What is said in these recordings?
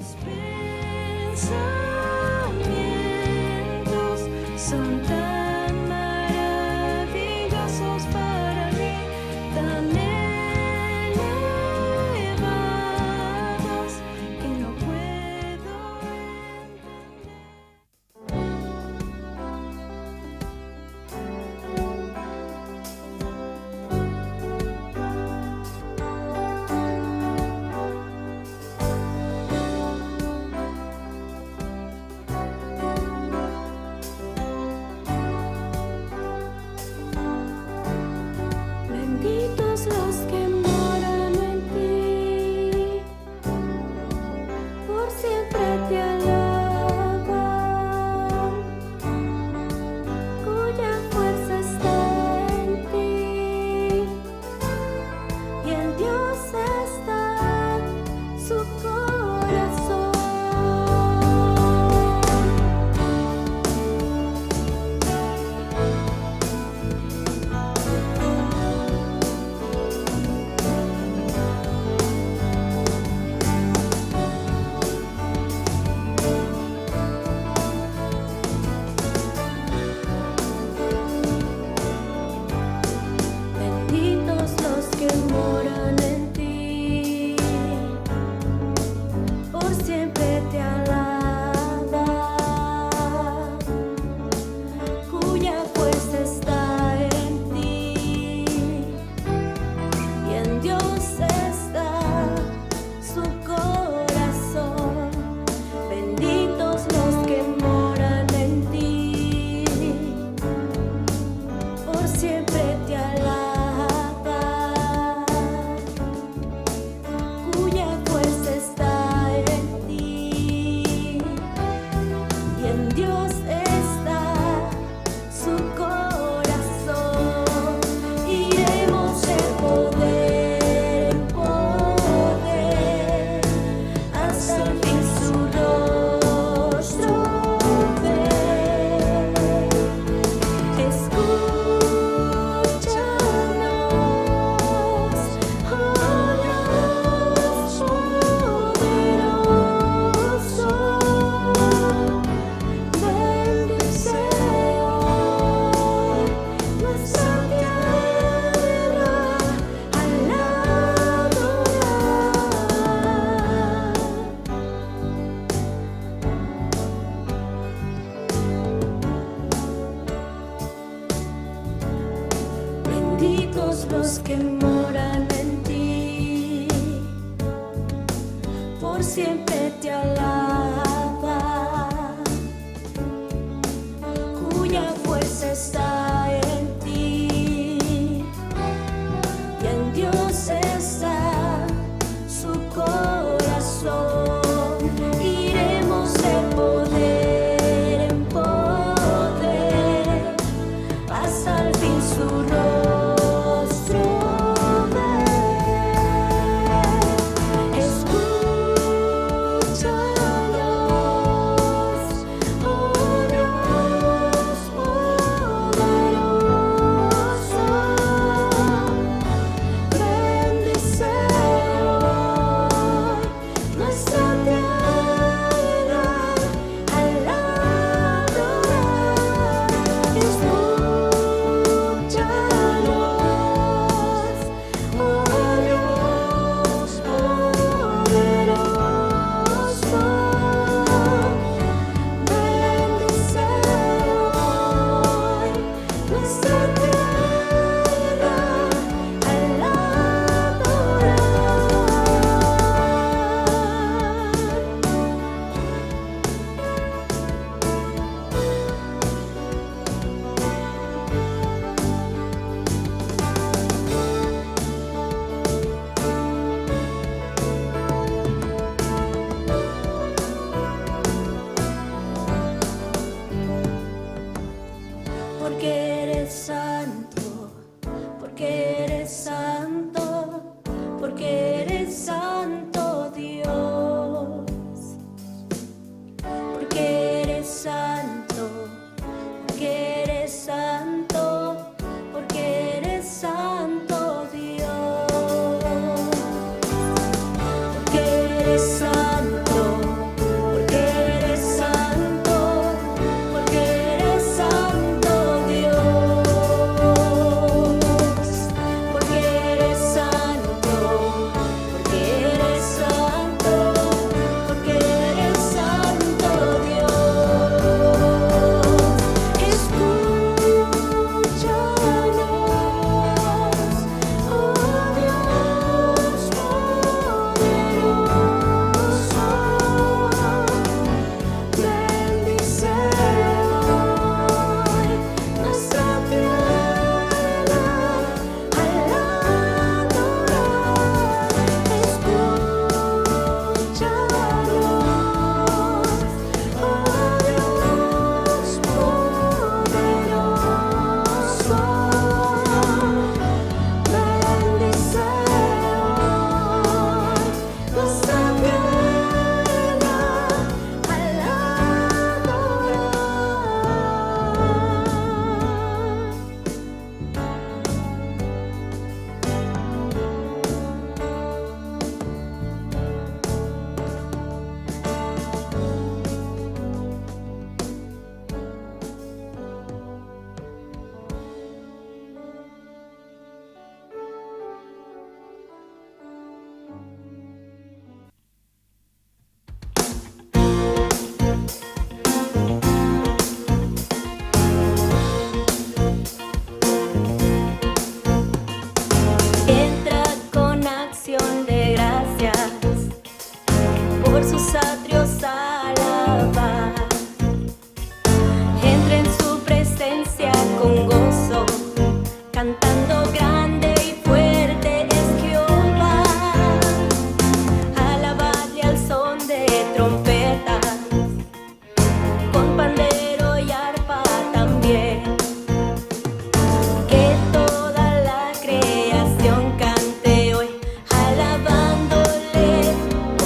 pensamientos son tan maravillosos para mí, tan elevados que no puedo benditos los que moran en ti, por siempre te alaban, cuya fuerza está en ti, y en Dios está su corazón. Benditos los que moran en ti, por siempre te alaban, cuya fuerza está en ti, y en Dios está su corazón. Benditos los que moran en ti, por siempre te alaban, cuya fuerza está en ti, y en Dios está su corazón. Iremos de poder en poder, hasta el fin su rostro ver. Escúchanos, oh Dios poderoso, bendice hoy nuestra tierra al adorar. Benditos los que moran en ti, por siempre te alaban, cuya fuerza está en ti, y en Dios está su corazón. Iremos de poder en poder, hasta el fin su rostro ver. Escúchanos, por sus atrios alabar. Entra en su presencia con gozo, cantando grande y fuerte es Jehová. Alabadle al son de trompetas, con pandero y arpa también. Que toda la creación cante hoy, alabándole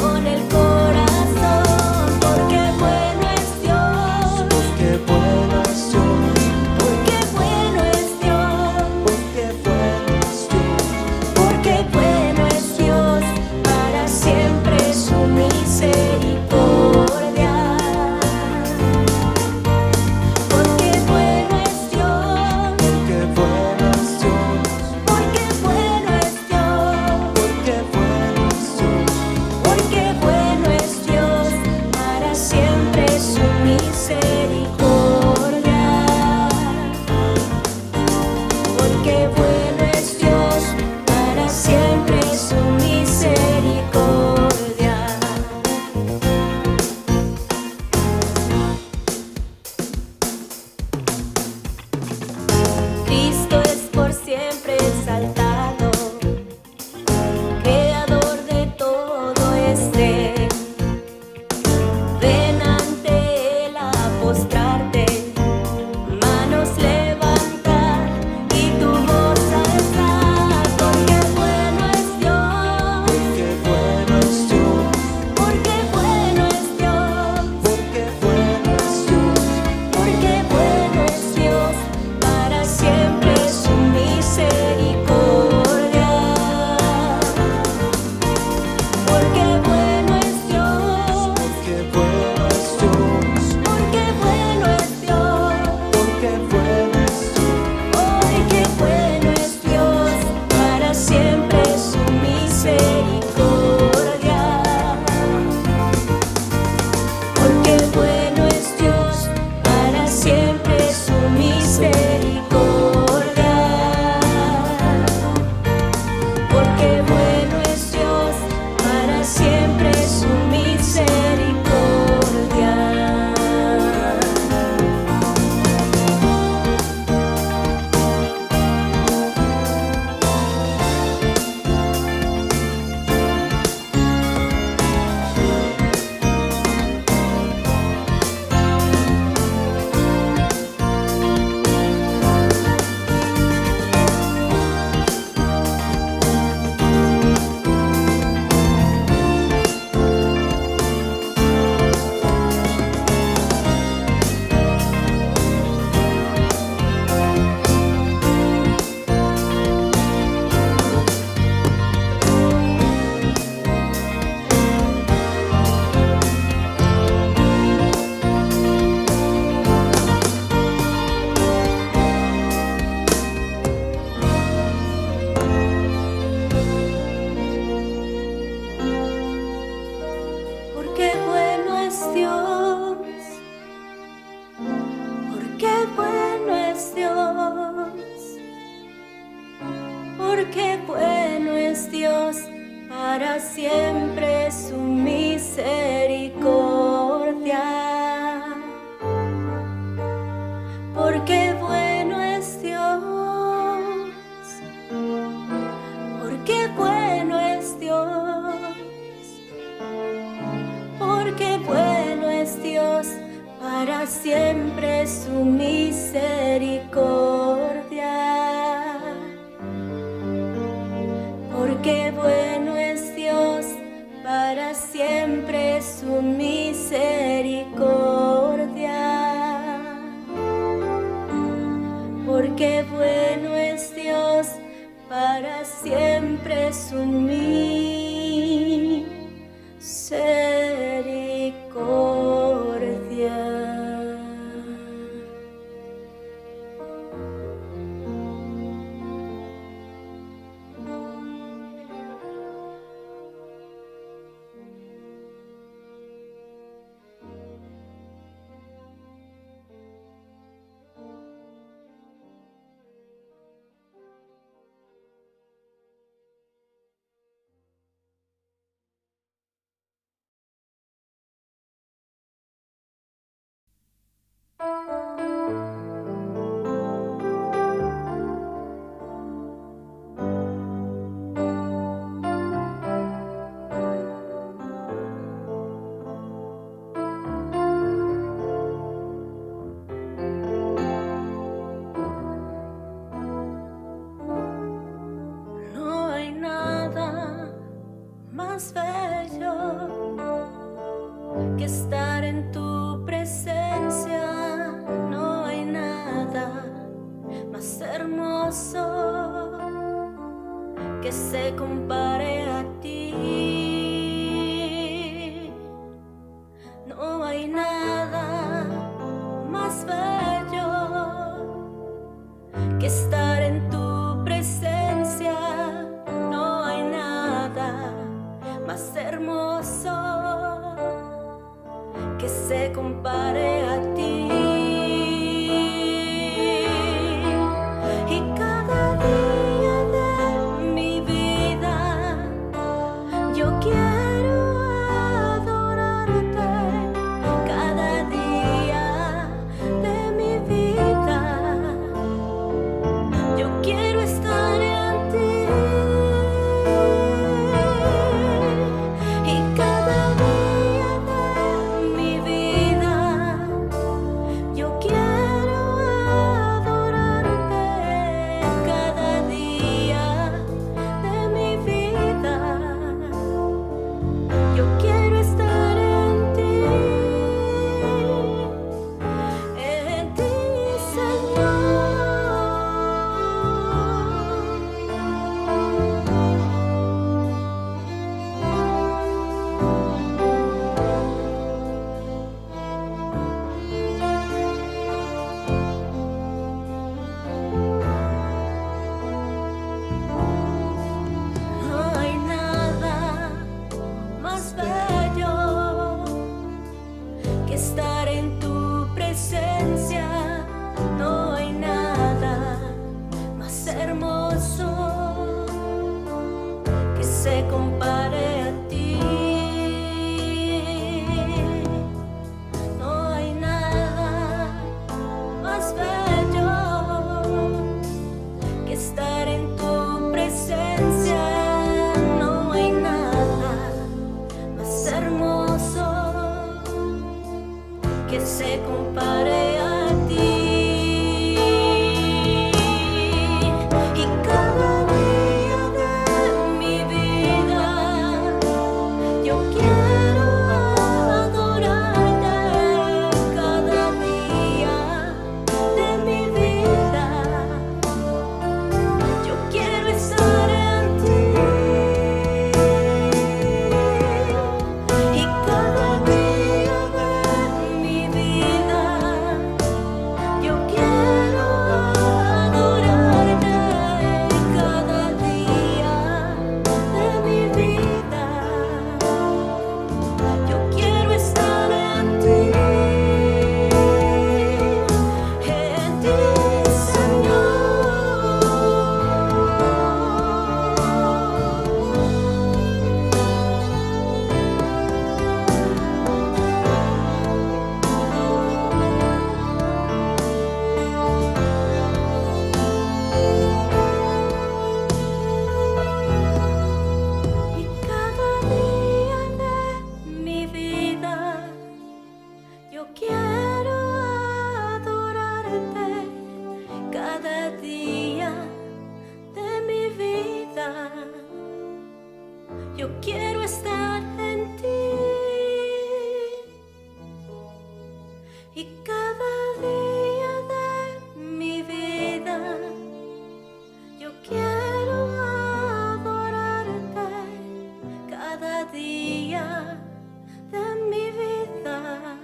con el corazón. Porque bueno es Dios, Porque bueno es Dios, porque bueno es Dios, porque bueno es Dios, porque bueno es Dios, para siempre su misericordia. Porque bueno es Dios, porque bueno es Dios, porque bueno es Dios, porque bueno es Dios, porque bueno es Dios, para siempre su misericordia. Porque bueno es Dios, para siempre su misericordia. Cristo es por siempre exaltado, creador de todo este. Ven ante él a postrarte, manos levantar y tu voz alzar. Porque bueno es Dios, porque bueno es Dios, porque bueno es Dios, porque bueno es Dios, porque bueno es Dios, para siempre su misericordia. Porque bueno es Dios, porque bueno es Dios, porque bueno es Dios, porque bueno es Dios, porque bueno es Dios, para siempre su misericordia. Porque bueno es Dios, para siempre su misericordia. Porque bueno es Dios, para siempre su misericordia. Porque bueno es Dios, porque bueno es Dios, porque bueno es Dios, para siempre su misericordia. Porque bueno es Dios, porque bueno es Dios, porque bueno es Dios, para siempre su misericordia. Porque bueno es Dios, para siempre su misericordia. Porque bueno es Dios, para siempre su misericordia. que estar en tu presencia. No hay nada más hermoso que se compare a ti. No hay nada más bello que estar en tu presencia. No hay nada más hermoso que se compare a ti. Y cada día de mi vida yo quiero adorarte. Cada día de mi vida yo quiero estar en ti. Y cada día de mi vida yo quiero adorarte. Cada día de mi vida yo quiero estar en ti, Señor. No hay nada más bello que estar en tu presencia. No hay nada más hermoso que se compare a ti. No hay nada más bello que estar en tu presencia. No hay nada más hermoso que se compare a ti. Y cada día de mi vida yo quiero adorarte. Cada día de mi vida yo quiero estar en ti. Y cada día de mi vida yo quiero adorarte. Cada día de mi vida yo quiero estar en ti, Señor. Y cada día de mi vida yo quiero adorarte. Cada día de mi vida yo quiero estar en ti. Y cada día de mi vida yo quiero adorarte. Cada día de mi vida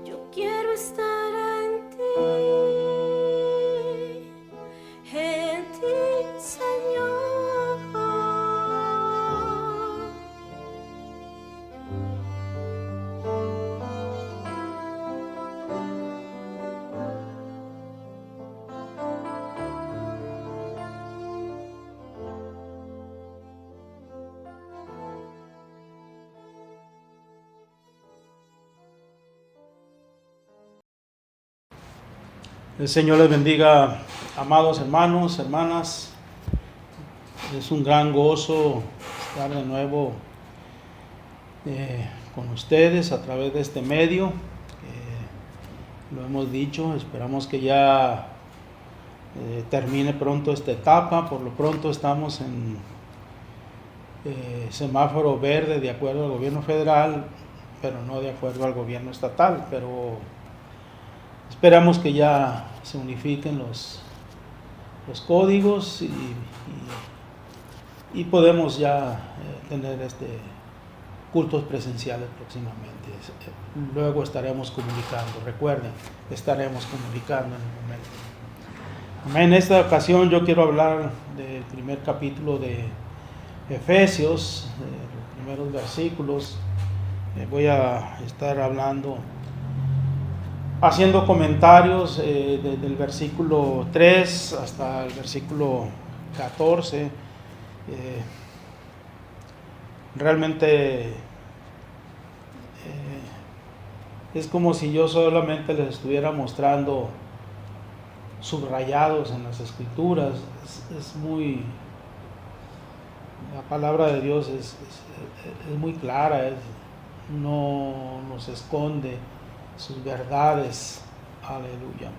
yo quiero estar en ti, Señor. El Señor les bendiga, amados hermanos, hermanas. Es un gran gozo estar de nuevo con ustedes a través de este medio. Lo hemos dicho, esperamos que ya termine pronto esta etapa. Por lo pronto estamos en semáforo verde de acuerdo al gobierno federal. pero no de acuerdo al gobierno estatal. Pero esperamos que ya se unifiquen los códigos y podemos ya tener cultos presenciales próximamente. Luego estaremos comunicando, recuerden, estaremos comunicando en el momento. En esta ocasión yo quiero hablar del primer capítulo de Efesios, los primeros versículos. Voy a estar haciendo comentarios desde el versículo 3 hasta el versículo 14. Realmente es como si yo solamente les estuviera mostrando subrayados en las escrituras. La palabra de Dios es muy clara, no nos esconde sus verdades. Aleluya.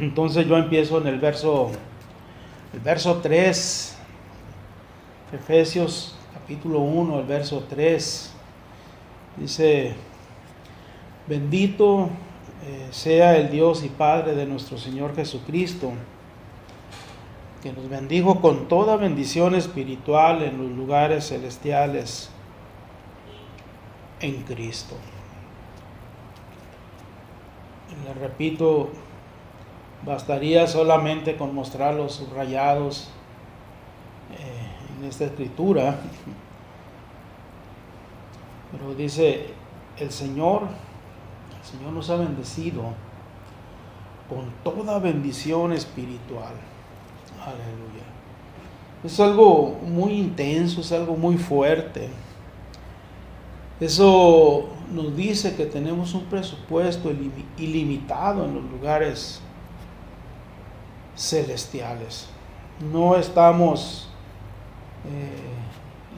Entonces yo empiezo en el verso 3, Efesios capítulo 1, el verso 3, dice: bendito sea el Dios y Padre de nuestro Señor Jesucristo, que nos bendijo con toda bendición espiritual en los lugares celestiales en Cristo. Les repito, bastaría solamente con mostrar los subrayados en esta escritura, pero dice: el Señor nos ha bendecido con toda bendición espiritual. Aleluya. Es algo muy intenso, es algo muy fuerte. Eso nos dice que tenemos un presupuesto ilimitado en los lugares celestiales. No estamos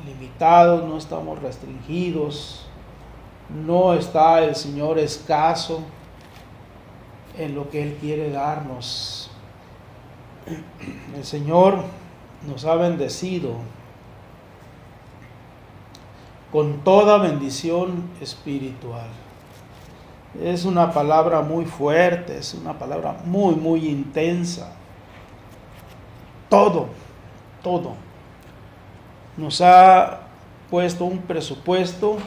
limitados, no estamos restringidos, no está el Señor escaso en lo que Él quiere darnos. El Señor nos ha bendecido con toda bendición espiritual. Es una palabra muy fuerte, es una palabra muy, muy intensa. Todo nos ha puesto un presupuesto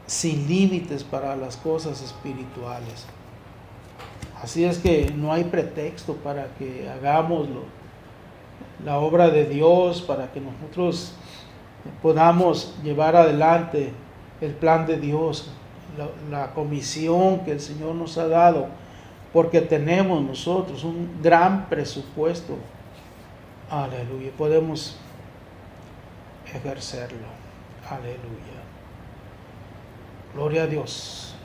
sin límites para las cosas espirituales. Así es que no hay pretexto para que hagamos la obra de Dios, para que nosotros podamos llevar adelante el plan de Dios, la comisión que el Señor nos ha dado, porque tenemos nosotros un gran presupuesto. Aleluya, podemos ejercerlo. Aleluya. Gloria a Dios.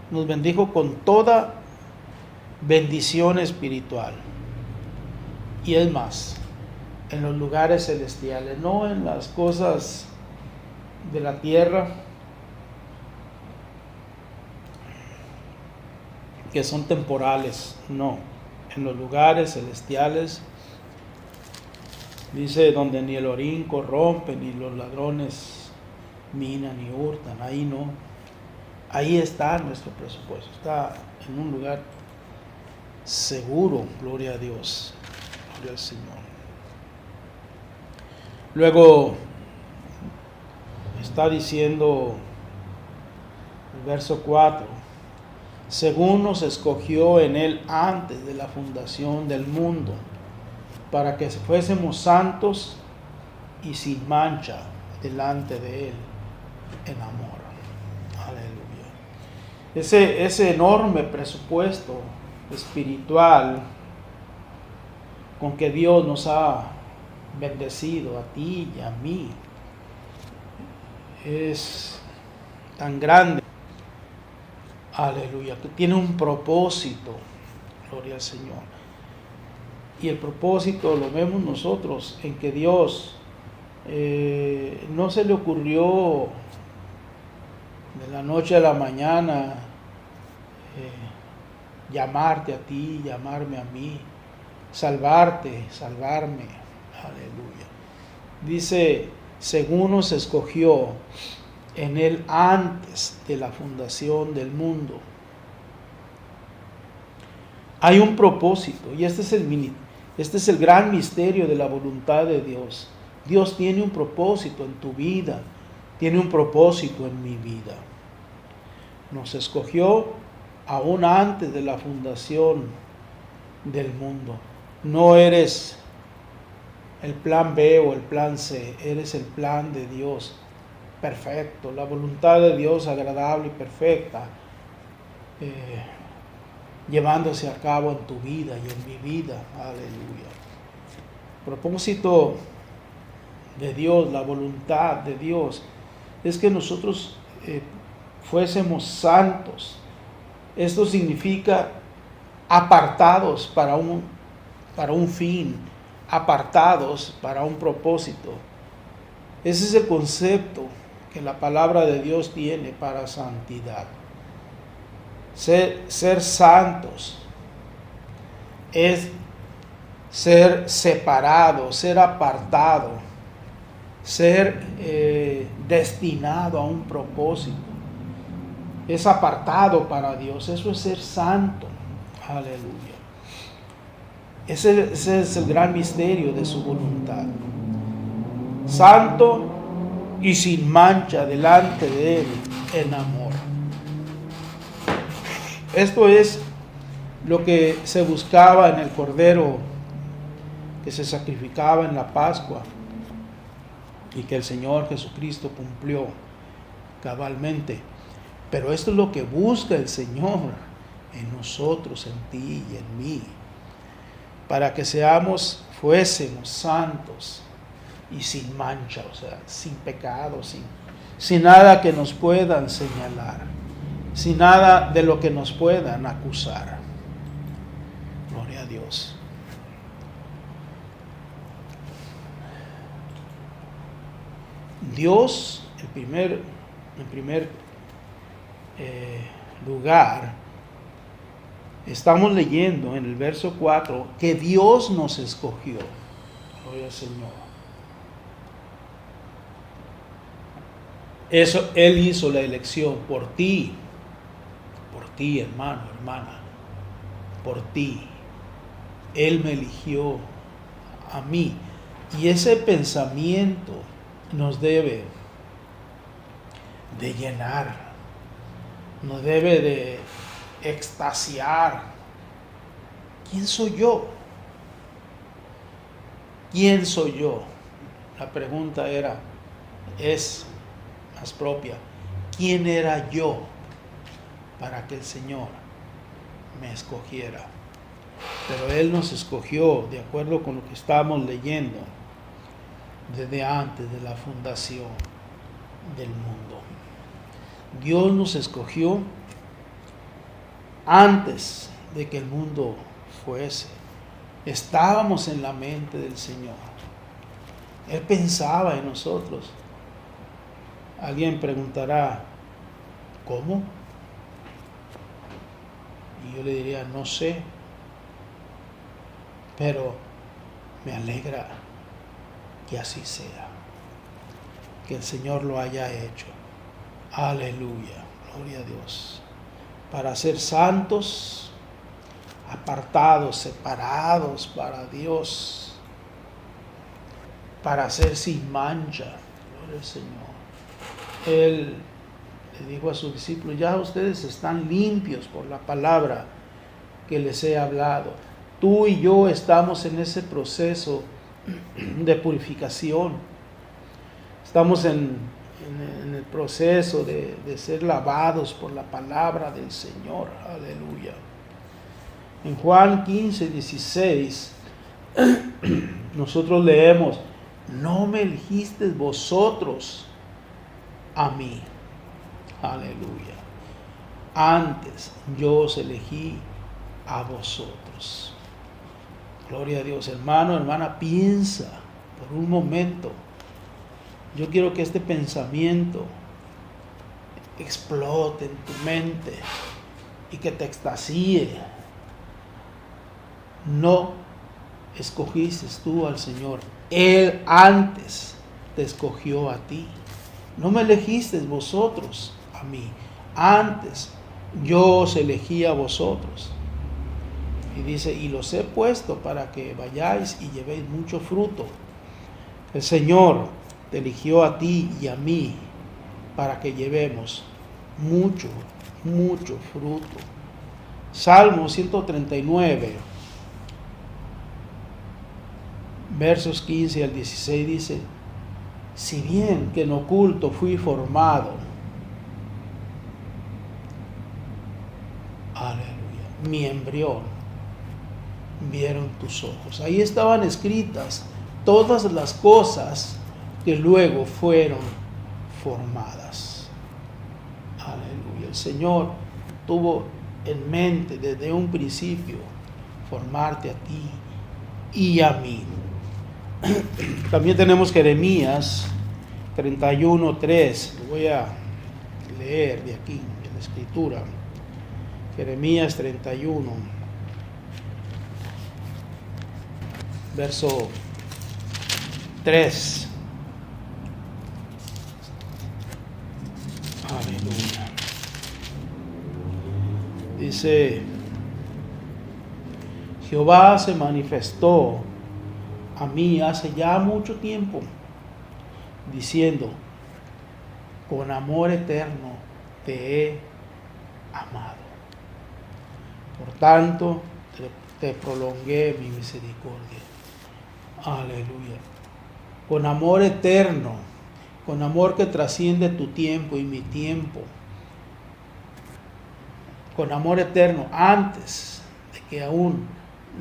Nos bendijo con toda bendición espiritual. Y es más, en los lugares celestiales, no en las cosas de la tierra que son temporales, no, en los lugares celestiales, dice, donde ni el orín corrompe, ni los ladrones minan ni hurtan. Ahí no, ahí está nuestro presupuesto, está en un lugar seguro. Gloria a Dios, gloria al Señor. Luego está diciendo el verso 4: según nos escogió en Él antes de la fundación del mundo, para que fuésemos santos y sin mancha delante de Él en amor. Aleluya. Ese enorme presupuesto espiritual con que Dios nos ha bendecido a ti y a mí es tan grande. Aleluya, que tiene un propósito. Gloria al Señor. Y el propósito lo vemos nosotros en que Dios no se le ocurrió de la noche a la mañana llamarte a ti, llamarme a mí, salvarme. Aleluya. Dice según nos escogió en Él antes de la fundación del mundo. Hay un propósito, y este es el gran misterio de la voluntad de Dios. Dios tiene un propósito en tu vida, tiene un propósito en mi vida. Nos escogió aún antes de la fundación del mundo. No eres el plan B o el plan C, eres el plan de Dios perfecto, la voluntad de Dios agradable y perfecta, llevándose a cabo en tu vida y en mi vida. Aleluya. Propósito de Dios, la voluntad de Dios, es que nosotros fuésemos santos. Esto significa apartados para un fin, apartados para un propósito. Ese es el concepto que la palabra de Dios tiene para santidad. Ser santos es ser separado, ser apartado, ser destinado a un propósito. Es apartado para Dios, eso es ser santo. Aleluya. Ese es el gran misterio de su voluntad. Santo y sin mancha delante de Él en amor. Esto es lo que se buscaba en el Cordero que se sacrificaba en la Pascua y que el Señor Jesucristo cumplió cabalmente. Pero esto es lo que busca el Señor en nosotros, en ti y en mí, para que fuésemos santos y sin mancha, o sea, sin pecado, sin nada que nos puedan señalar, sin nada de lo que nos puedan acusar. Gloria a Dios. Dios, en primer lugar, estamos leyendo en el verso 4 que Dios nos escogió. Gloria al Señor. Eso, Él hizo la elección por ti, hermano, hermana, por ti. Él me eligió a mí. Y ese pensamiento nos debe de llenar, nos debe de extasiar. ¿Quién soy yo? ¿Quién soy yo? La pregunta es más propia. ¿Quién era yo para que el Señor me escogiera? Pero Él nos escogió de acuerdo con lo que estamos leyendo desde antes de la fundación del mundo. Dios nos escogió antes de que el mundo fuese. Estábamos en la mente del Señor. Él pensaba en nosotros. Alguien preguntará, ¿cómo? Y yo le diría, no sé, pero me alegra que así sea, que el Señor lo haya hecho. Aleluya, gloria a Dios. Para ser santos, apartados, separados para Dios, para ser sin mancha. Gloria al Señor. Él le dijo a sus discípulos, ya ustedes están limpios por la palabra que les he hablado. Tú y yo estamos en ese proceso de purificación. Estamos en el proceso de ser lavados por la palabra del Señor. Aleluya. En Juan 15:16 nosotros leemos, no me elegisteis vosotros a mí. Aleluya. Antes yo os elegí a vosotros. Gloria a Dios. Hermano, hermana, piensa por un momento. Yo quiero que este pensamiento explote en tu mente y que te extasíe. No escogiste tú al Señor. Él antes te escogió a ti. No me elegisteis vosotros a mí. Antes yo os elegí a vosotros. Y dice, y los he puesto para que vayáis y llevéis mucho fruto. El Señor te eligió a ti y a mí para que llevemos mucho, mucho fruto. Salmo 139, versos 15 al 16 dice, si bien que en oculto fui formado, aleluya, mi embrión vieron tus ojos. Ahí estaban escritas todas las cosas que luego fueron formadas. Aleluya. El Señor tuvo en mente desde un principio formarte a ti y a mí. También tenemos Jeremías 31:3. Lo voy a leer de aquí en la escritura. Jeremías 31, verso 3. Aleluya. Dice, Jehová se manifestó a mí hace ya mucho tiempo, diciendo, con amor eterno te he amado. Por tanto, te prolongué mi misericordia. Aleluya. Con amor eterno, con amor que trasciende tu tiempo y mi tiempo. Con amor eterno, antes de que aún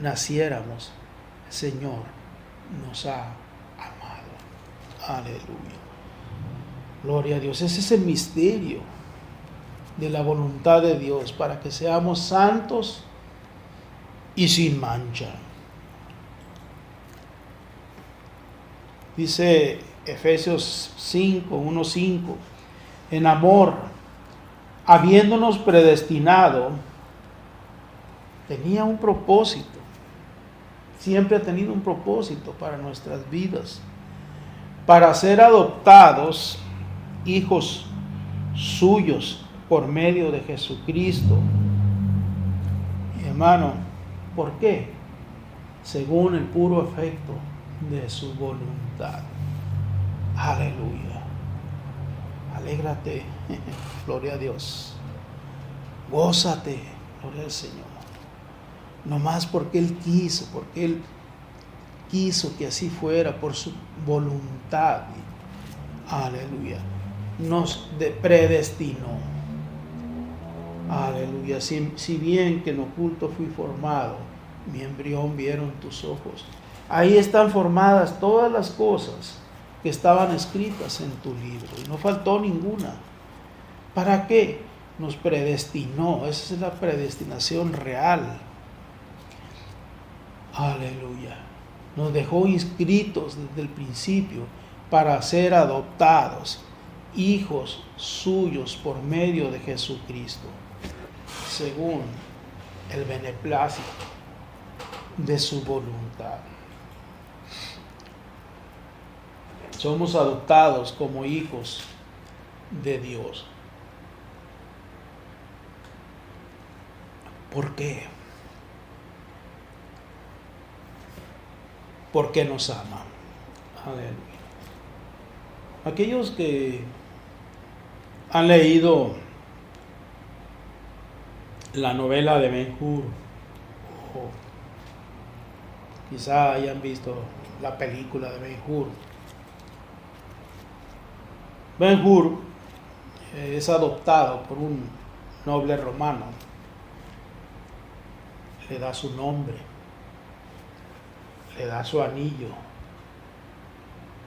naciéramos, el Señor nos ha amado. Aleluya. Gloria a Dios. Ese es el misterio de la voluntad de Dios, para que seamos santos y sin mancha. Dice Efesios 5:1-5, en amor, habiéndonos predestinado, tenía un propósito, siempre ha tenido un propósito para nuestras vidas, para ser adoptados hijos suyos por medio de Jesucristo. Mi hermano, ¿por qué? Según el puro efecto de su voluntad. Aleluya. Alégrate, gloria a Dios. Gózate, gloria al Señor. No más porque Él quiso que así fuera, por su voluntad. Aleluya. Nos predestinó. Aleluya. Si bien que en oculto fui formado, mi embrión vieron tus ojos. Ahí están formadas todas las cosas que estaban escritas en tu libro, y no faltó ninguna. ¿Para qué? Nos predestinó. Esa es la predestinación real. Aleluya. Nos dejó inscritos desde el principio para ser adoptados hijos suyos por medio de Jesucristo, según el beneplácito de su voluntad. Somos adoptados como hijos de Dios. ¿Por qué? Porque nos ama. Aleluya. Aquellos que han leído la novela de Ben-Hur, o quizá hayan visto la película de Ben-Hur. Ben-Hur es adoptado por un noble romano, le da su nombre, le da su anillo,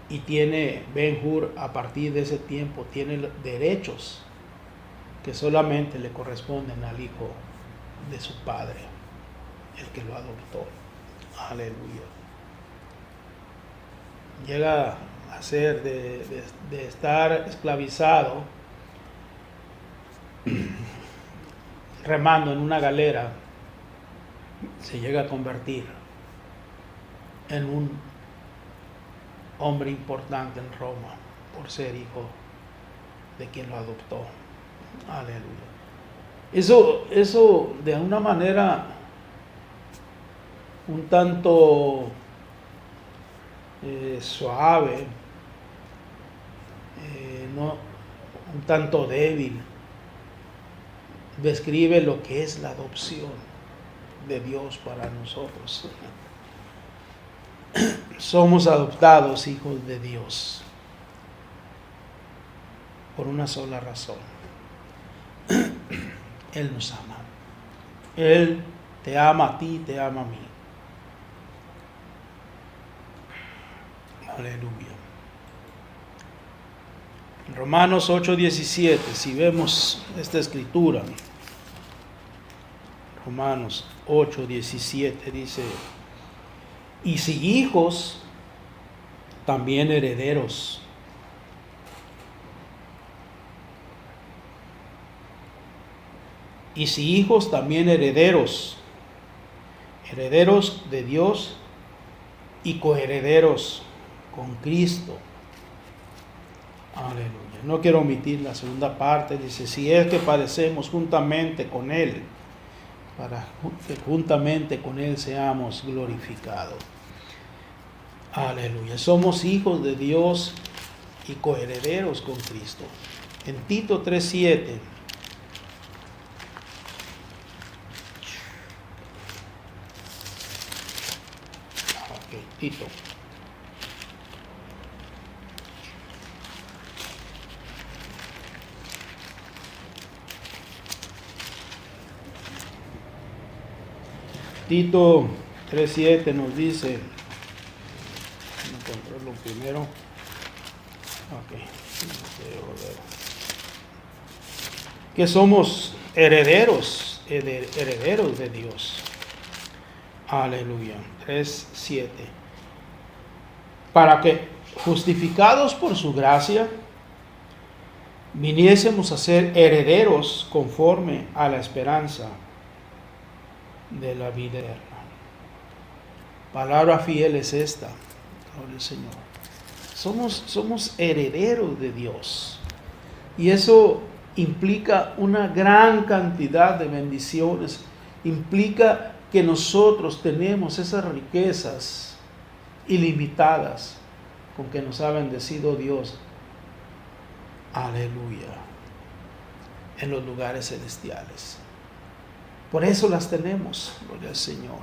y tiene Ben-Hur, a partir de ese tiempo, tiene derechos que solamente le corresponden al hijo de su padre, el que lo adoptó. Aleluya. Llega a ser de estar esclavizado, remando en una galera, se llega a convertir en un hombre importante en Roma por ser hijo de quien lo adoptó. Aleluya. Eso de una manera un tanto suave, no, un tanto débil, describe lo que es la adopción de Dios para nosotros. Somos adoptados hijos de Dios por una sola razón. Él nos ama. Él te ama a ti, te ama a mí. Aleluya. En Romanos 8:17, si vemos esta escritura, Romanos 8:17 dice: y si hijos, también herederos. Y si hijos, también herederos. Herederos de Dios y coherederos con Cristo. Aleluya. No quiero omitir la segunda parte. Dice: si es que padecemos juntamente con Él, para que juntamente con Él seamos glorificados. Aleluya. Somos hijos de Dios y coherederos con Cristo. En Tito 3:7. Tito. Tito 3:7 nos dice, encontrarlo primero. Que somos herederos de Dios. Aleluya. 3:7. Para que, justificados por su gracia, viniésemos a ser herederos conforme a la esperanza de la vida eterna. Palabra fiel es esta, gloria al Señor. Somos herederos de Dios. Y eso implica una gran cantidad de bendiciones. Implica que nosotros tenemos esas riquezas ilimitadas con que nos ha bendecido Dios. Aleluya. En los lugares celestiales. Por eso las tenemos, gloria al Señor.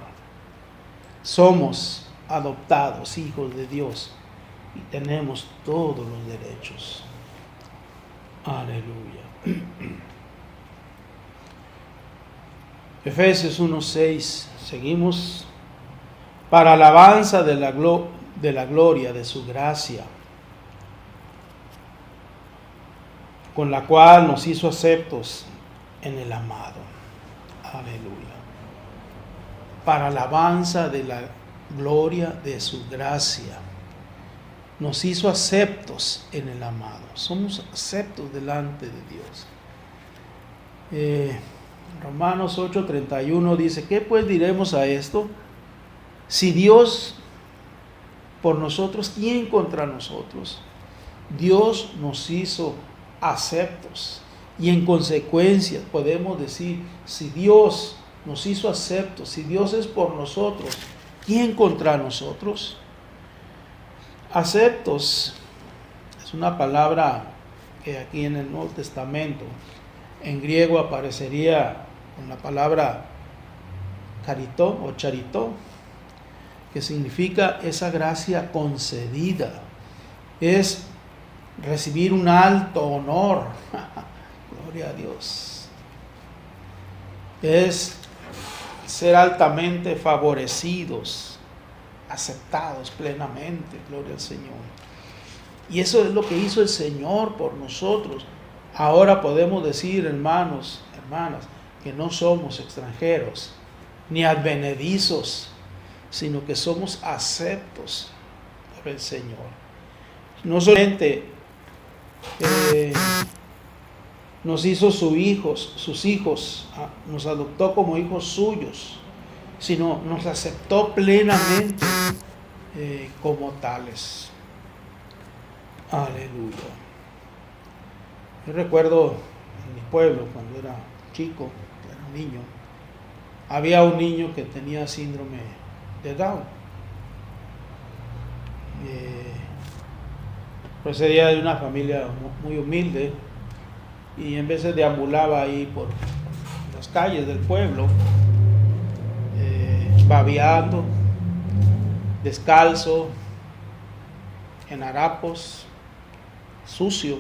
Somos adoptados hijos de Dios y tenemos todos los derechos. Aleluya. Efesios 1:6. Seguimos. Para alabanza de la gloria de su gracia, con la cual nos hizo aceptos en el amado. Aleluya. Para alabanza de la gloria de su gracia, nos hizo aceptos en el amado. Somos aceptos delante de Dios. Romanos 8:31 dice: ¿qué pues diremos a esto? Si Dios por nosotros, ¿quién contra nosotros? Dios nos hizo aceptos. Y en consecuencia podemos decir, si Dios nos hizo aceptos, si Dios es por nosotros, ¿quién contra nosotros? Aceptos es una palabra que aquí en el Nuevo Testamento en griego aparecería con la palabra caritó o charitó, que significa esa gracia concedida, es recibir un alto honor. Gloria a Dios. Es ser altamente favorecidos, aceptados plenamente. Gloria al Señor. Y eso es lo que hizo el Señor por nosotros. Ahora podemos decir, hermanos, hermanas, que no somos extranjeros ni advenedizos, sino que somos aceptos por el Señor. No solamente nos hizo sus hijos, nos adoptó como hijos suyos, sino nos aceptó plenamente como tales. Aleluya. Yo recuerdo en mi pueblo, cuando era chico, era un niño, había un niño que tenía síndrome de Down. Procedía de una familia muy humilde y en veces deambulaba ahí por las calles del pueblo, babeando, descalzo, en harapos, sucio.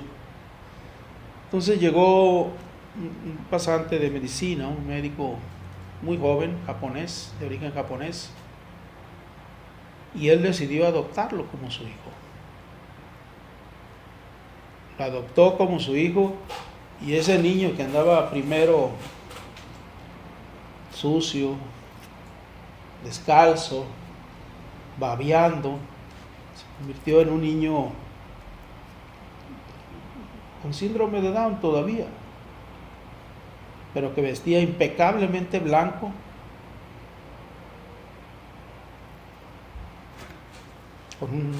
Entonces llegó un pasante de medicina, un médico muy joven, japonés, de origen japonés, y él decidió adoptarlo como su hijo. Lo adoptó como su hijo, y ese niño que andaba primero sucio, descalzo, babeando, se convirtió en un niño con síndrome de Down todavía, pero que vestía impecablemente blanco, con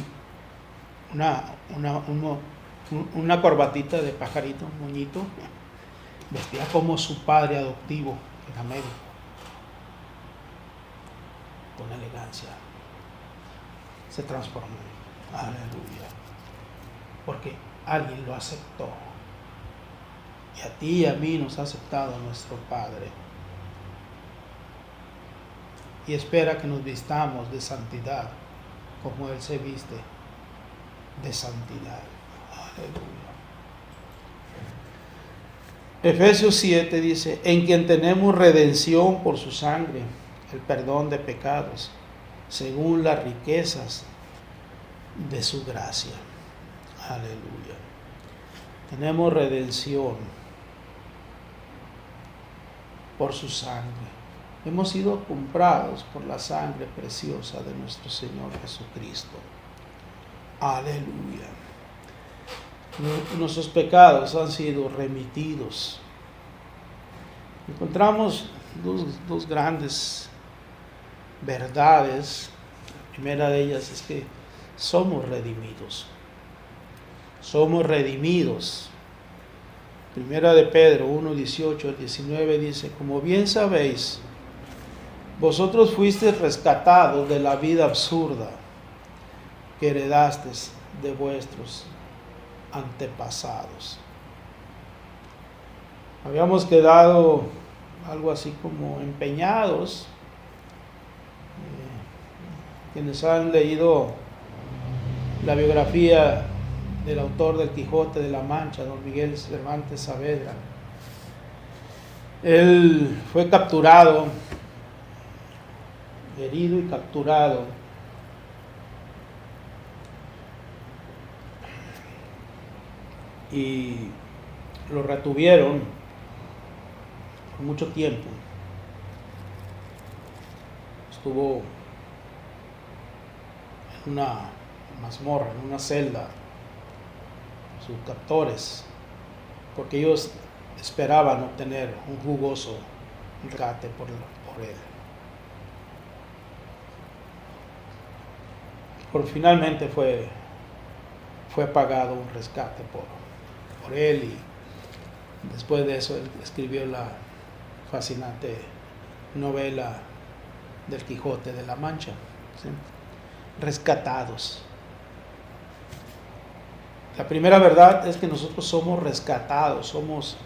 una corbatita de pajarito, un moñito. Vestía como su padre adoptivo, que era médico, con elegancia. Se transformó. Aleluya. Porque alguien lo aceptó. Y a ti y a mí nos ha aceptado nuestro Padre. Y espera que nos vistamos de santidad, como Él se viste de santidad. Aleluya. Efesios 7 dice, en quien tenemos redención por su sangre, el perdón de pecados, según las riquezas de su gracia. Aleluya. Tenemos redención por su sangre. Hemos sido comprados por la sangre preciosa de nuestro Señor Jesucristo. Aleluya. Nuestros pecados han sido remitidos. Encontramos dos grandes verdades. La primera de ellas es que somos redimidos. Somos redimidos. Primera de Pedro 1:18 al 19 dice, como bien sabéis, vosotros fuisteis rescatados de la vida absurda que heredasteis de vuestros antepasados. Habíamos quedado algo así como empeñados. Quienes han leído la biografía del autor del Quijote de la Mancha, don Miguel Cervantes Saavedra, él fue capturado, herido y capturado, y lo retuvieron por mucho tiempo. Estuvo en una mazmorra, en una celda, sus captores, porque ellos esperaban obtener un jugoso rescate por él. Finalmente fue pagado un rescate por él, y después de eso él escribió la fascinante novela del Quijote de la Mancha, ¿sí? Rescatados. La primera verdad es que nosotros somos rescatados, somos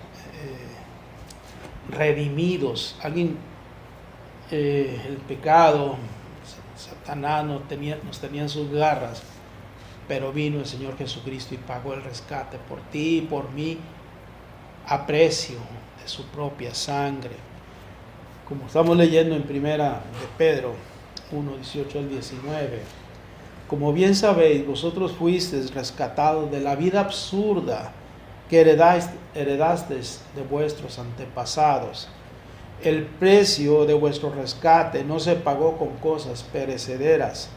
redimidos. El pecado, Satanás nos tenía en sus garras, pero vino el Señor Jesucristo y pagó el rescate por ti y por mí a precio de su propia sangre. Como estamos leyendo en Primera de Pedro 1:18 al 19, como bien sabéis, vosotros fuisteis rescatados de la vida absurda que heredasteis de vuestros antepasados. El precio de vuestro rescate no se pagó con cosas perecederas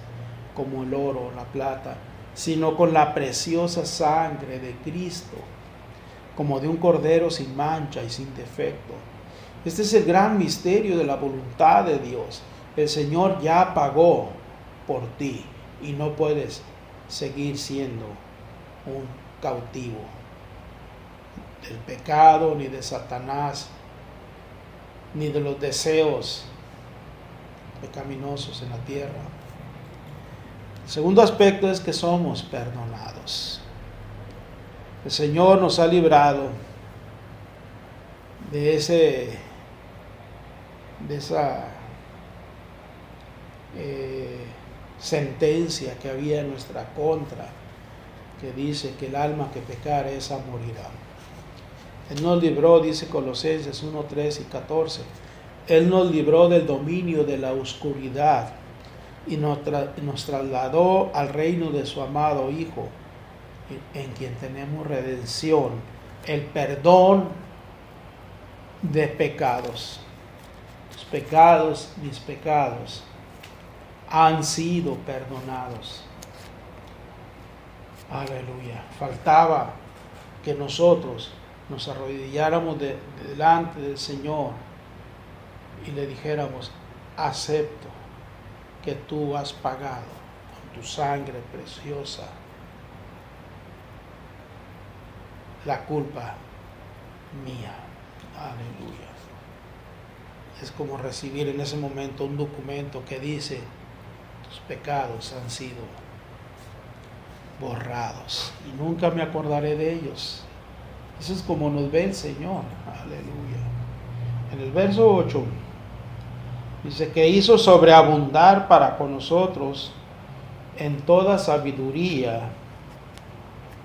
como el oro o la plata, sino con la preciosa sangre de Cristo, como de un cordero sin mancha y sin defecto. Este es el gran misterio de la voluntad de Dios. El Señor ya pagó por ti y no puedes seguir siendo un cautivo del pecado, ni de Satanás, ni de los deseos pecaminosos en la tierra. El segundo aspecto es que somos perdonados. El Señor nos ha librado de esa sentencia que había en nuestra contra, que dice que el alma que pecare esa morirá. Él nos libró, dice Colosenses 1, 13 y 14. Él nos libró del dominio de la oscuridad y nos trasladó al reino de su amado Hijo, en quien tenemos redención, el perdón de pecados. Tus pecados, mis pecados, han sido perdonados. Aleluya. Faltaba que nosotros nos arrodilláramos delante del Señor y le dijéramos: acepto que tú has pagado con tu sangre preciosa la culpa mía. Aleluya. Es como recibir en ese momento un documento que dice: tus pecados han sido borrados y nunca me acordaré de ellos. Eso es como nos ve el Señor. Aleluya. En el verso 8 dice que hizo sobreabundar para con nosotros en toda sabiduría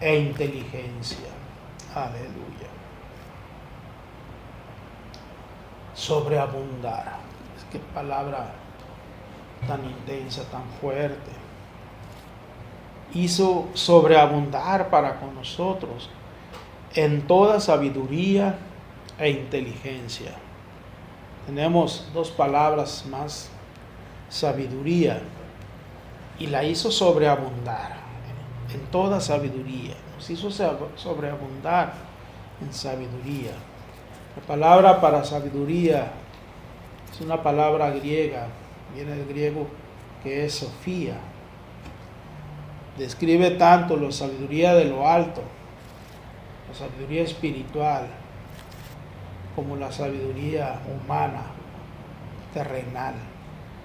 e inteligencia. Aleluya. Sobreabundar. Es que palabra tan intensa, tan fuerte. Hizo sobreabundar para con nosotros en toda sabiduría e inteligencia. Tenemos dos palabras más: sabiduría, y la hizo sobreabundar en toda sabiduría. Nos hizo sobreabundar en sabiduría. La palabra para sabiduría es una palabra griega, viene del griego que es Sofía. Describe tanto la sabiduría de lo alto, la sabiduría espiritual, como la sabiduría humana, terrenal,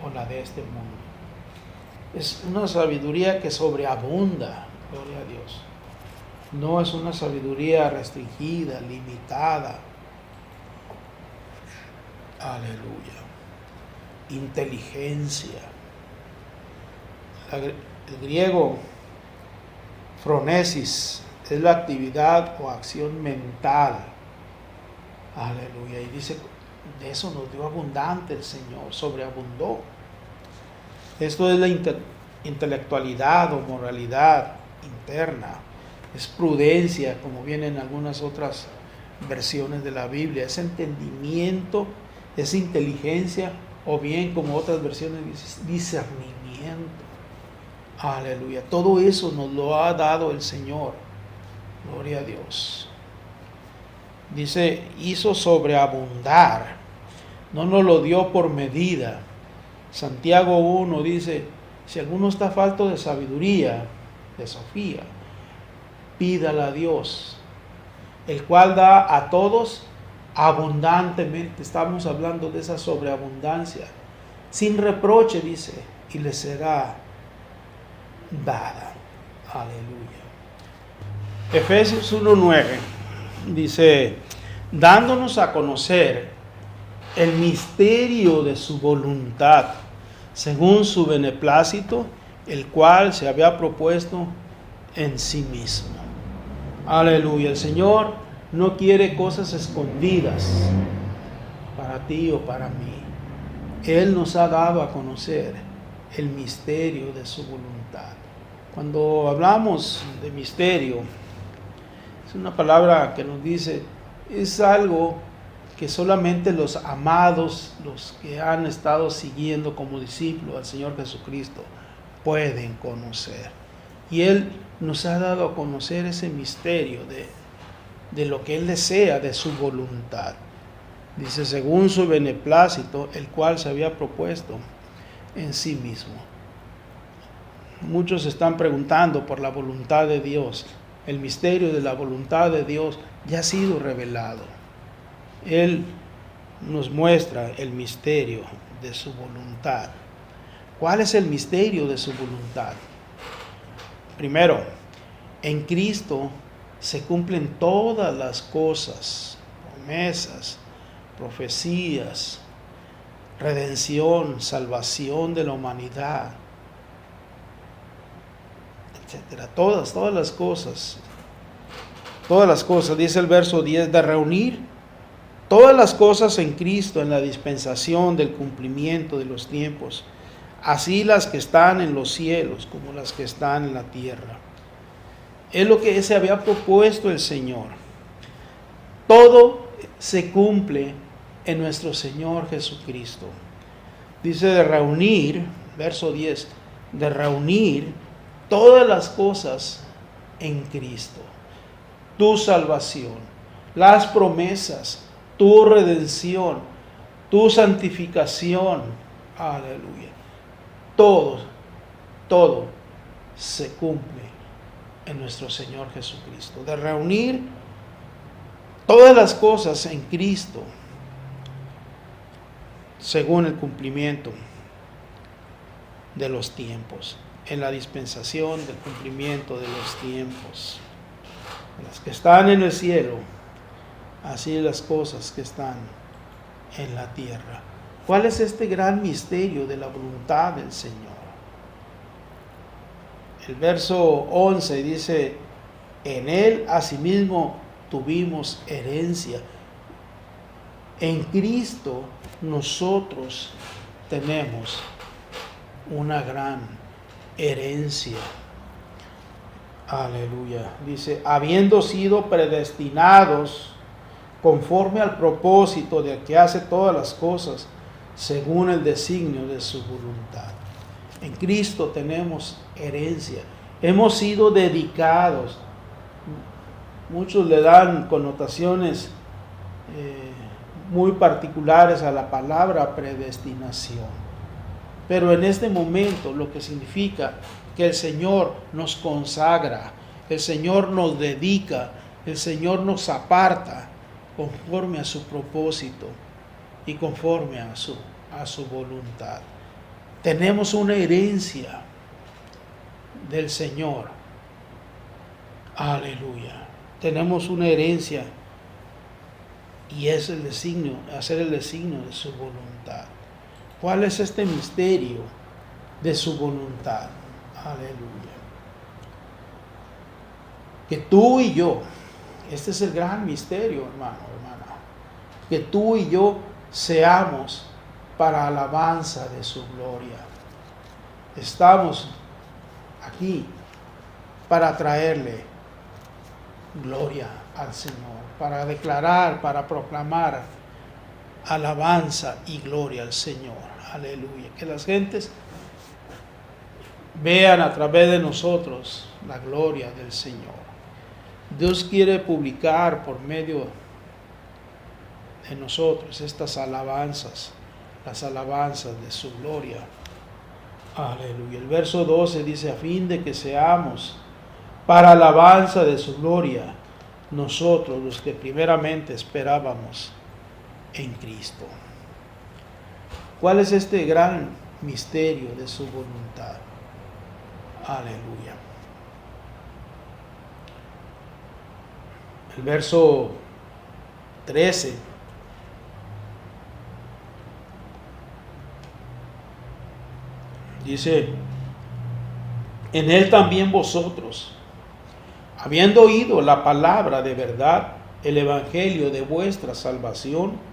o la de este mundo. Es una sabiduría que sobreabunda, gloria a Dios. No es una sabiduría restringida, limitada. Aleluya. Inteligencia. El griego phronesis es la actividad o acción mental. Aleluya. Y dice, de eso nos dio abundante el Señor, sobreabundó. Esto es la intelectualidad o moralidad interna. Es prudencia, como viene en algunas otras versiones de la Biblia. Es entendimiento, es inteligencia, o bien como otras versiones dice discernimiento. Aleluya. Todo eso nos lo ha dado el Señor. Gloria a Dios. Dice, hizo sobreabundar. No nos lo dio por medida. Santiago 1 dice, si alguno está falto de sabiduría, de Sofía, pídala a Dios, el cual da a todos abundantemente. Estamos hablando de esa sobreabundancia. Sin reproche, dice, y le será dada. Aleluya. Efesios 1:9 dice, dándonos a conocer el misterio de su voluntad, según su beneplácito, el cual se había propuesto en sí mismo. Aleluya. El Señor no quiere cosas escondidas para ti o para mí. Él nos ha dado a conocer el misterio de su voluntad. Cuando hablamos de misterio, es una palabra que nos dice, es algo que solamente los amados, los que han estado siguiendo como discípulos al Señor Jesucristo, pueden conocer. Y Él nos ha dado a conocer ese misterio de lo que Él desea, de su voluntad. Dice, según su beneplácito, el cual se había propuesto en sí mismo. Muchos están preguntando por la voluntad de Dios. el misterio de la voluntad de Dios ya ha sido revelado. Él nos muestra el misterio de su voluntad. ¿Cuál es el misterio de su voluntad? Primero, en Cristo se cumplen todas las cosas, promesas, profecías, redención, salvación de la humanidad, etcétera. Todas las cosas, dice el verso 10, de reunir todas las cosas en Cristo en la dispensación del cumplimiento de los tiempos, así las que están en los cielos como las que están en la tierra. Es lo que se había propuesto el Señor. Todo se cumple en nuestro Señor Jesucristo. Dice de reunir, verso 10, de reunir todas las cosas en Cristo. Tu salvación, las promesas, tu redención, tu santificación. Aleluya. Todo se cumple en nuestro Señor Jesucristo. De reunir todas las cosas en Cristo según el cumplimiento de los tiempos, en la dispensación del cumplimiento de los tiempos. Las que están en el cielo, así las cosas que están en la tierra. ¿Cuál es este gran misterio de la voluntad del Señor? El verso 11 dice, en Él asimismo tuvimos herencia. En Cristo nosotros tenemos una gran herencia. Aleluya. Dice, habiendo sido predestinados conforme al propósito del que hace todas las cosas según el designio de su voluntad. En Cristo tenemos herencia. Hemos sido dedicados. Muchos le dan connotaciones muy particulares a la palabra predestinación. Pero en este momento lo que significa que el Señor nos consagra, el Señor nos dedica, el Señor nos aparta conforme a su propósito y conforme a su voluntad. Tenemos una herencia del Señor. Aleluya. Tenemos una herencia y es el designio, hacer el designio de su voluntad. ¿Cuál es este misterio de su voluntad? Aleluya. Que tú y yo, este es el gran misterio, hermano, hermana, que tú y yo seamos para alabanza de su gloria. Estamos aquí para traerle gloria al Señor, para declarar, para proclamar alabanza y gloria al Señor. Aleluya. Que las gentes vean a través de nosotros la gloria del Señor. Dios quiere publicar por medio de nosotros estas alabanzas, las alabanzas de su gloria. Aleluya. El verso 12 dice, a fin de que seamos para alabanza de su gloria, nosotros los que primeramente esperábamos en Cristo. ¿Cuál es este gran misterio de su voluntad? Aleluya. El verso 13 dice, en Él también vosotros, habiendo oído la palabra de verdad, el evangelio de vuestra salvación,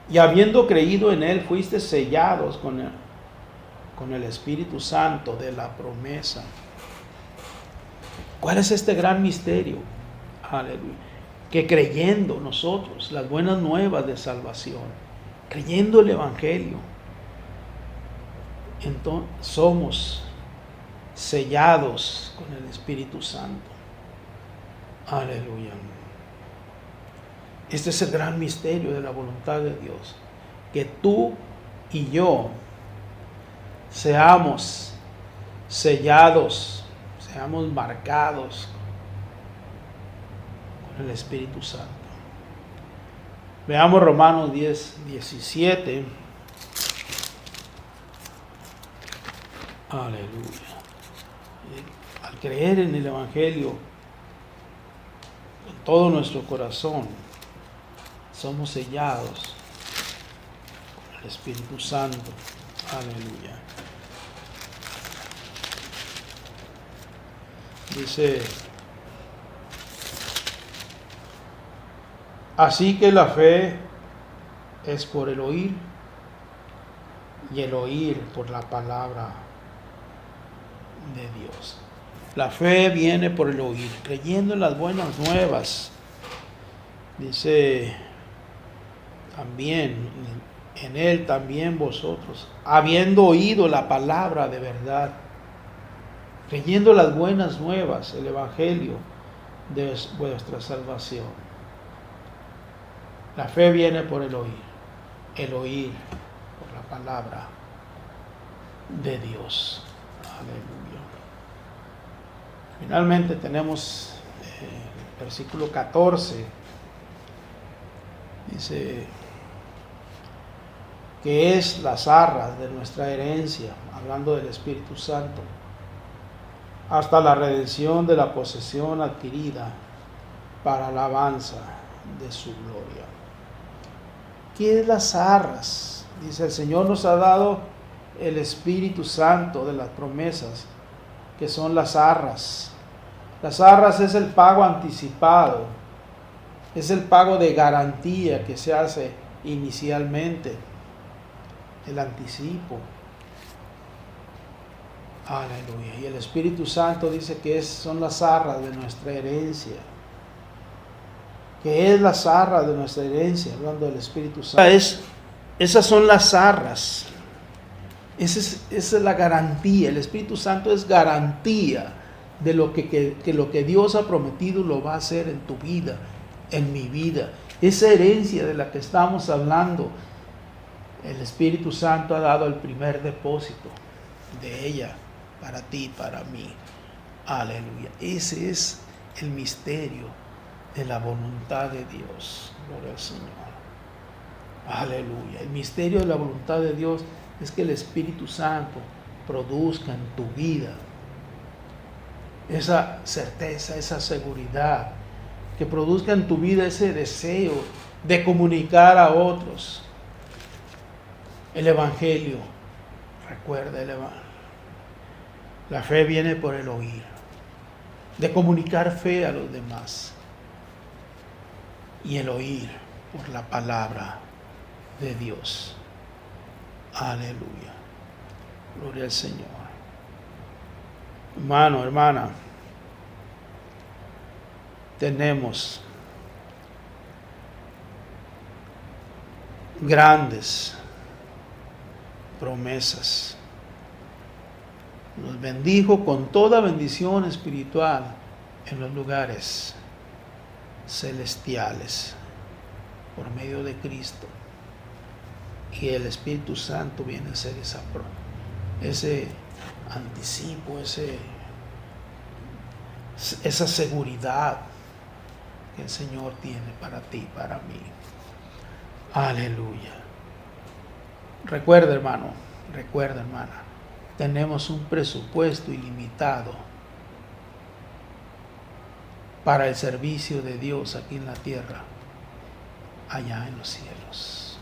y habiendo creído en Él, fuiste sellados con el Espíritu Santo de la promesa. ¿Cuál es este gran misterio? Aleluya. Que creyendo nosotros las buenas nuevas de salvación, creyendo el evangelio, entonces somos sellados con el Espíritu Santo. Aleluya. Este es el gran misterio de la voluntad de Dios, que tú y yo seamos sellados, seamos marcados el Espíritu Santo. Veamos Romanos 10:17. Aleluya. Al creer en el Evangelio con todo nuestro corazón, somos sellados con el Espíritu Santo. Aleluya. Dice: así que la fe es por el oír, y el oír por la palabra de Dios. La fe viene por el oír, creyendo en las buenas nuevas. Dice también, en él también vosotros, habiendo oído la palabra de verdad, creyendo las buenas nuevas, el evangelio de vuestra salvación. La fe viene por el oír por la palabra de Dios. Aleluya. Finalmente tenemos el versículo 14. Dice que es las arras de nuestra herencia, hablando del Espíritu Santo, hasta la redención de la posesión adquirida para alabanza de su gloria. ¿Qué es las arras? Dice: el Señor nos ha dado el Espíritu Santo de las promesas, que son las arras. Las arras es el pago anticipado, es el pago de garantía que se hace inicialmente, el anticipo. Aleluya. Y el Espíritu Santo dice que son las arras de nuestra herencia. ¿Qué es las arras de nuestra herencia? Hablando del Espíritu Santo. Esas son las arras. Esa es la garantía. El Espíritu Santo es garantía de lo que Dios ha prometido lo va a hacer en tu vida, en mi vida. Esa herencia de la que estamos hablando, el Espíritu Santo ha dado el primer depósito de ella para ti, para mí. Aleluya. Ese es el misterio de la voluntad de Dios. Gloria al Señor. Aleluya. El misterio de la voluntad de Dios es que el Espíritu Santo produzca en tu vida esa certeza, esa seguridad, que produzca en tu vida ese deseo de comunicar a otros el Evangelio. Recuerda el Evangelio. La fe viene por el oír, de comunicar fe a los demás, y el oír por la palabra de Dios. Aleluya. Gloria al Señor. Hermano, hermana, tenemos grandes promesas. Nos bendijo con toda bendición espiritual en los lugares celestiales por medio de Cristo. Y el Espíritu Santo viene a ser ese anticipo, esa seguridad que el Señor tiene para ti, para mí. Aleluya. Recuerda, hermano, recuerda, hermana, tenemos un presupuesto ilimitado para el servicio de Dios aquí en la tierra, allá en los cielos.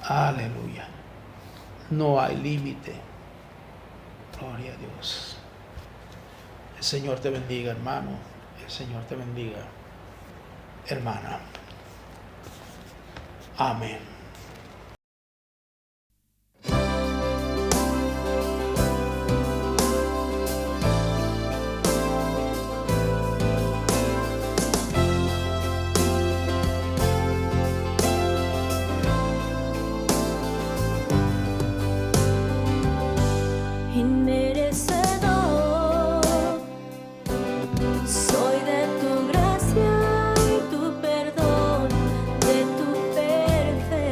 Aleluya. No hay límite. Gloria a Dios. El Señor te bendiga, hermano. El Señor te bendiga, hermana. Amén. Soy de tu gracia y tu perdón, de tu perfección.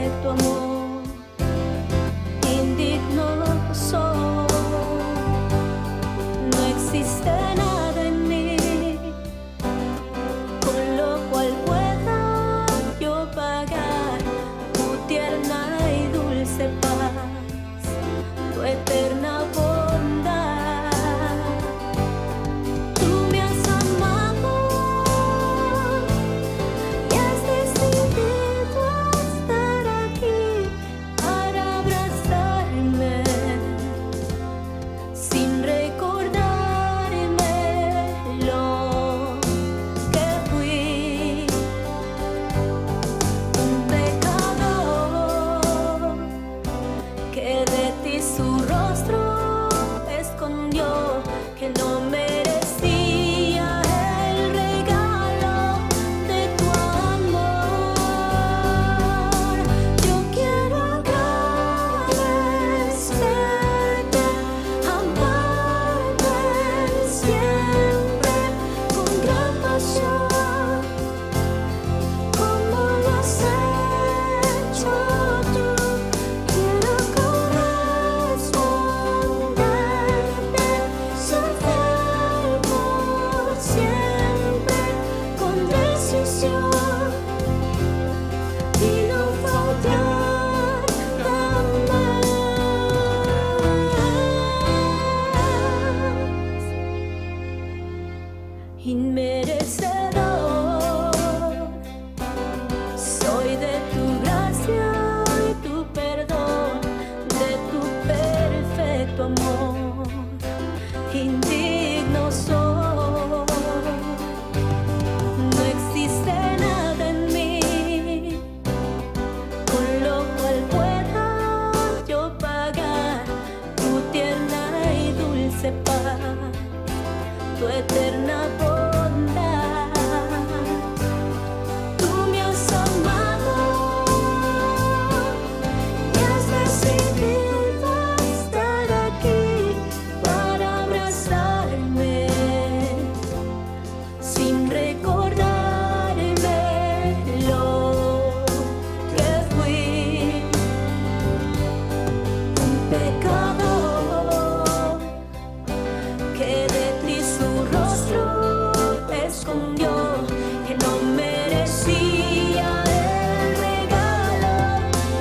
compasión y no fallar jamás. Inmerecedor soy de tu gracia y tu perdón, de tu perfecto amor. Indigno soy, no existe nada en mí con lo cual pueda yo pagar tu tierna y dulce paz, tu eterna bondad. Tú me has amado y has decidido estar aquí para abrazarme sin recordarme lo que fui, un pecador que de ti su rostro escondió, que no merecía el regalo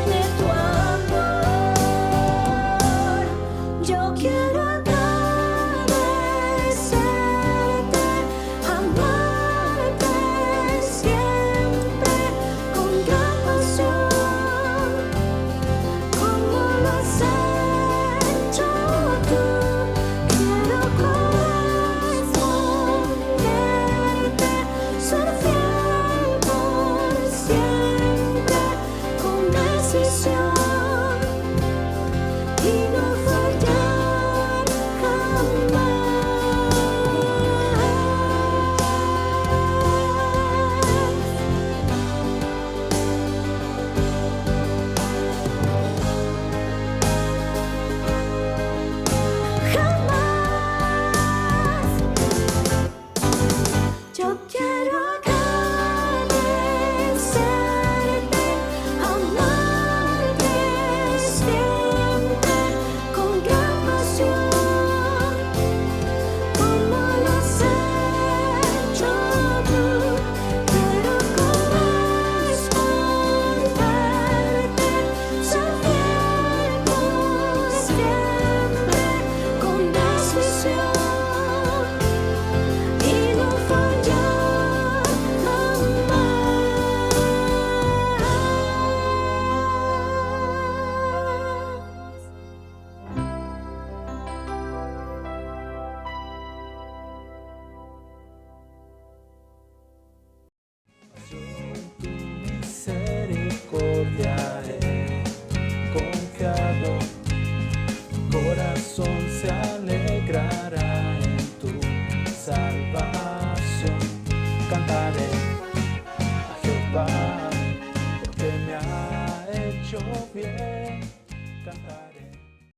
de tu amor. Yo quiero agradecerte, amarte siempre con gran pasión, como lo has hecho tú. Quiero corresponderte, ser fiel por siempre, con decisión y no fallar jamás. Jamás. Yo quiero agradecerte, amarte siempre con gran pasión, como lo has hecho tú. Quiero corresponderte, ser fiel por siempre, con decisión y no fallar jamás. Tu misericordia he confiado, corazón se alegrará en tu salvación. Cantaré a Jehová porque me ha hecho bien. Cantaré.